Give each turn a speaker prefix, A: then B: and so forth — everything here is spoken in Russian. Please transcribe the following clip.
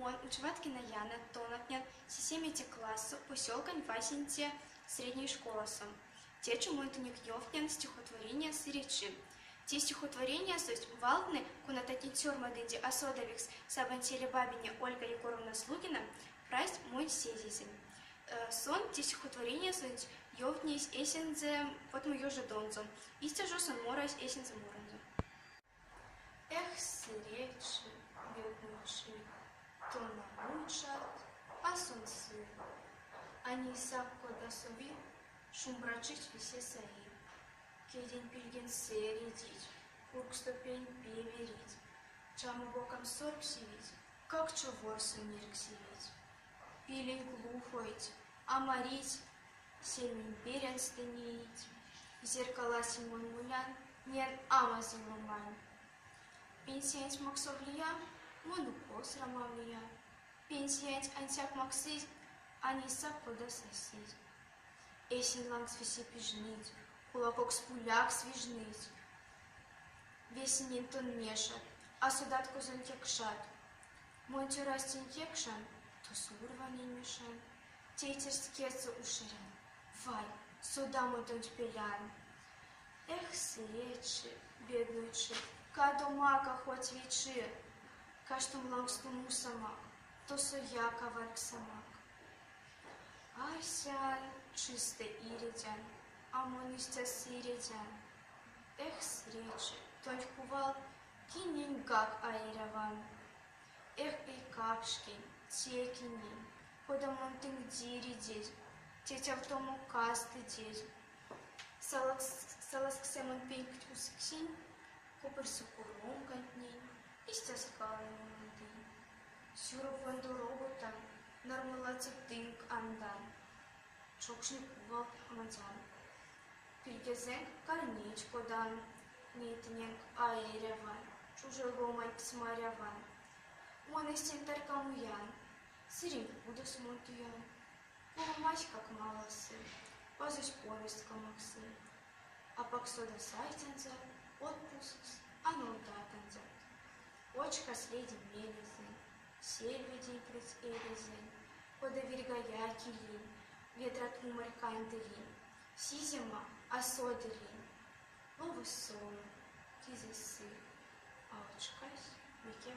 A: Мон учеваткина Яна Тонатнян, системите классу, поселкань Васенте, средней школосом. Течу Монтаник Йовтнян стихотворение с речи. Те стихотворения суть валдны, кунататни тюрмадынди Асодовикс, Сабантеле Бабине Ольга Егоровна Слугина, прасть мой сезизин. Сон те стихотворения суть Йовтнись эсензе, вот мою же донзу, истяжу сон морась эсензе моранзу. Эх, сиречи, беднучи, то намучат, а солнце. Они сакко досови, шум брачить висе саи. Кедень пильген середить, курк ступень певерить, чаму боком сорг сивить, как чувор сунирк сивить. Пилень глухоить, а морить, сельмин берен стынить, зеркала симон мулян, нен ама зимомань. Пенсиянь максовлия, монукос рамавлия. Пенсиянь антяк максиз, они сапода сосить. Эсин лангс виси пижнить, кулакок спуляк свижнить. Весенин тон мешат, а судат козон текшат. Монтю растин текшан, то сурвани мешан. Тейтер скеца уширян, вай, суда мотон пелян. Эх, сречи, беднучи, кадо мака хоть вечи, каштум лангстуму самак, то соя каварк самак. Арсян чисто иридян, а монистя сиридян. Эх, сречи, тонь кувал, кинень гак аираван. Эх, и капшкин, текинин, куда монтын диридеть, тетя в тому касты деть. Саласк семон пенькт усыксин, купырсы куром гантнин, истяскалы монтын. Сюров вандурогу там, нормалаться тынк андан. Чокшни кувал хамазан. Пильгезенк карнич кодан, нетненк аэреван, чужой гомай псмаряван. Монестин таркамуян, сырин будус монтуян. Курумась как малосы, позыч повестка максы. А паксода сайтенза, отпуск, а нолдатенза. Очка следи мелезен, сельвидей пред эрезен, подовергая килин, ветрат умаркандылин, сизема осодылин, ловы сон, кизесы, а очкась веке